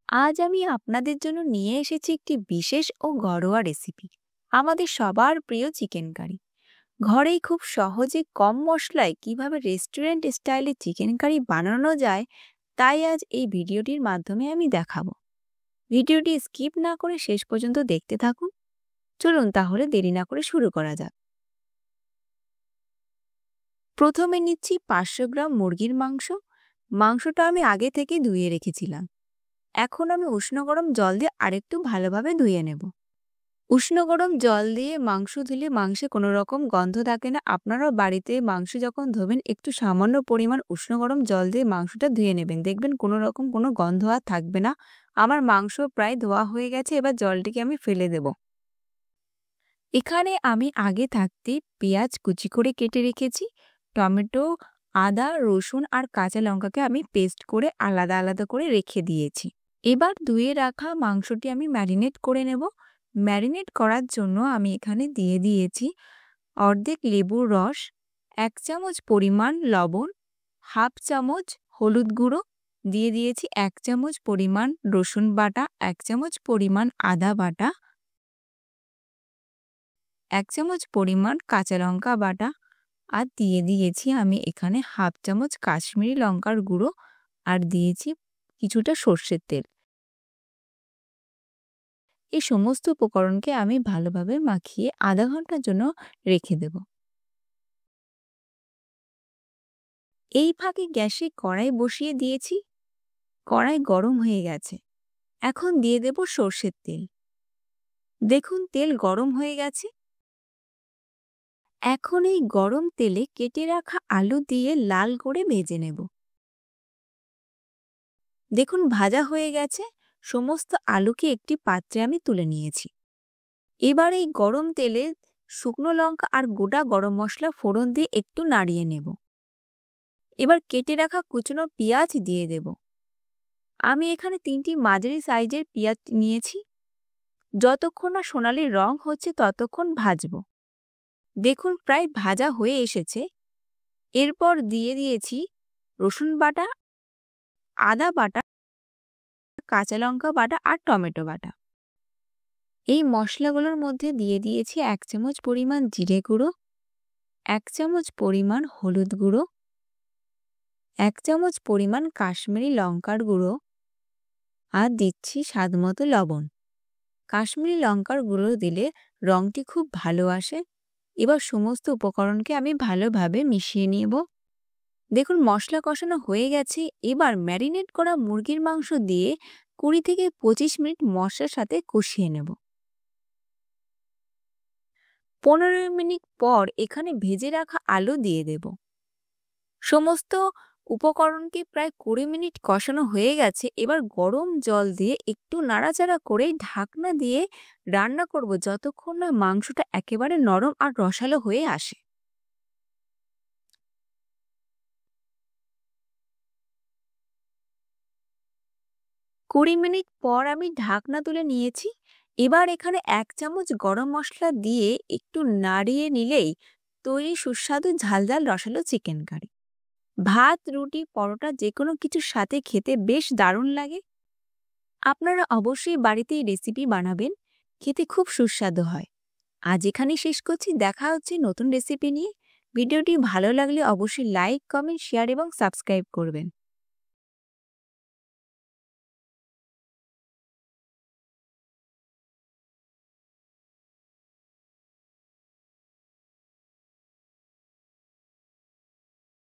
আজ আমি আপনাদের জন্য নিয়ে এসেছি একটি বিশেষ ও ঘরোয়া রেসিপি। আমাদের সবার প্রিয় চিকেন কারি। ঘরেই খুব সহজে কম মশলায় কিভাবে রেস্টুরেন্ট স্টাইলে চিকেন কারি বানানো যায়, তাই আজ এই ভিডিওটির মাধ্যমে আমি দেখাবো। ভিডিওটি স্কিপ না করে শেষ পর্যন্ত দেখতে থাকুন। চলুন তাহলে দেরি না করে শুরু করা যাক। প্রথমে নিচ্ছি 500 গ্রাম মুরগির মাংস। মাংসটা আমি আগে থেকে ধুয়ে রেখেছিলাম। এখন আমি উষ্ণ গরম জল দিয়ে আরেকটু ভালোভাবে ধুয়ে নেব। উষ্ণ গরম জল দিয়ে মাংস ধুলে মাংসে কোনো রকম গন্ধ থাকে না। আপনারাও বাড়িতে মাংস যখন ধোবেন একটু সামান্য পরিমাণ উষ্ণ গরম জল দিয়ে মাংসটা ধুয়ে নেবেন, দেখবেন কোনো রকম কোনো গন্ধ আর থাকবে না। আমার মাংস প্রায় ধোয়া হয়ে গেছে, এবার জলটিকে আমি ফেলে দেব। এখানে আমি আগে থাকতে পেঁয়াজ কুচি করে কেটে রেখেছি। টমেটো, আদা, রসুন আর কাঁচা লঙ্কাকে আমি পেস্ট করে আলাদা আলাদা করে রেখে দিয়েছি। এবার ধুয়ে রাখা মাংসটি আমি ম্যারিনেট করে নেব। ম্যারিনেট করার জন্য আমি এখানে দিয়ে দিয়েছি অর্ধেক লেবুর রস, 1 চামচ পরিমাণ লবণ, হাফ চামচ হলুদ গুঁড়ো, দিয়ে দিয়েছি 1 চামচ পরিমাণ রসুন বাটা, 1 চামচ পরিমাণ আদা বাটা, 1 চামচ পরিমাণ কাঁচা লঙ্কা বাটা, আর দিয়ে দিয়েছি আমি এখানে হাফ চামচ কাশ্মীরি লঙ্কার গুঁড়ো, আর দিয়েছি কিছুটা সর্ষের তেল। এই সমস্ত উপকরণকে আমি ভালোভাবে মাখিয়ে আধা ঘন্টার জন্য রেখে দেব। এই ফাঁকে গ্যাসে কড়াই বসিয়ে দিয়েছি। কড়াই গরম হয়ে গেছে। এখন দিয়ে দেব সর্ষের তেল। দেখুন তেল গরম হয়ে গেছে। এখন এই গরম তেলে কেটে রাখা আলু দিয়ে লাল করে ভেজে নেব। দেখুন ভাজা হয়ে গেছে। সমস্ত আলুকে একটি পাত্রে আমি তুলে নিয়েছি। এবার এই গরম তেলে শুকনো লঙ্কা আর গোটা গরম মশলা ফোড়ন দিয়ে একটু নাড়িয়ে নেব। এবার কেটে রাখা কুচনো পেঁয়াজ দিয়ে দেব। আমি এখানে 3টি মাঝারি সাইজের পেঁয়াজ নিয়েছি। যতক্ষণ না সোনালি রং হচ্ছে ততক্ষণ ভাজব। দেখুন প্রায় ভাজা হয়ে এসেছে। এরপর দিয়ে দিয়েছি রসুন বাটা, আদা বাটা, কাঁচা লঙ্কা বাটা আর টমেটো বাটা। এই মশলাগুলোর মধ্যে দিয়ে দিয়েছি 1 চামচ পরিমাণ জিরে গুঁড়ো, 1 চামচ পরিমাণ হলুদ গুঁড়ো, 1 চামচ পরিমাণ কাশ্মীরি লঙ্কার গুঁড়ো, আর দিচ্ছি স্বাদমতো লবণ। কাশ্মীরি লঙ্কার গুঁড়ো দিলে রংটি খুব ভালো আসে। এবার সমস্ত উপকরণকে আমি ভালোভাবে মিশিয়ে নেব। দেখুন মশলা কষানো হয়ে গেছে। এবার ম্যারিনেট করা মুরগির মাংস দিয়ে 20 থেকে 25 মিনিট মশলার সাথে কষিয়ে নেব। 15 মিনিট পর এখানে ভেজে রাখা আলু দিয়ে দেব। সমস্ত উপকরণকে প্রায় 20 মিনিট কষানো হয়ে গেছে। এবার গরম জল দিয়ে একটু নাড়াচাড়া করে ঢাকনা দিয়ে রান্না করব যতক্ষণ না মাংসটা একেবারে নরম আর রসালো হয়ে আসে। 20 মিনিট পর আমি ঢাকনা তুলে নিয়েছি। এবার এখানে 1 চামচ গরম মশলা দিয়ে একটু নাড়িয়ে নিলেই তৈরি সুস্বাদু ঝালঝাল রসালো চিকেন কারি। ভাত, রুটি, পরোটা যেকোনো কিছুর সাথে খেতে বেশ দারুণ লাগে। আপনারা অবশ্যই বাড়িতে এই রেসিপি বানাবেন, খেতে খুব সুস্বাদু হয়। আজ এখানেই শেষ করছি। দেখা হচ্ছে নতুন রেসিপি নিয়ে। ভিডিওটি ভালো লাগলে অবশ্যই লাইক, কমেন্ট, শেয়ার এবং সাবস্ক্রাইব করবেন।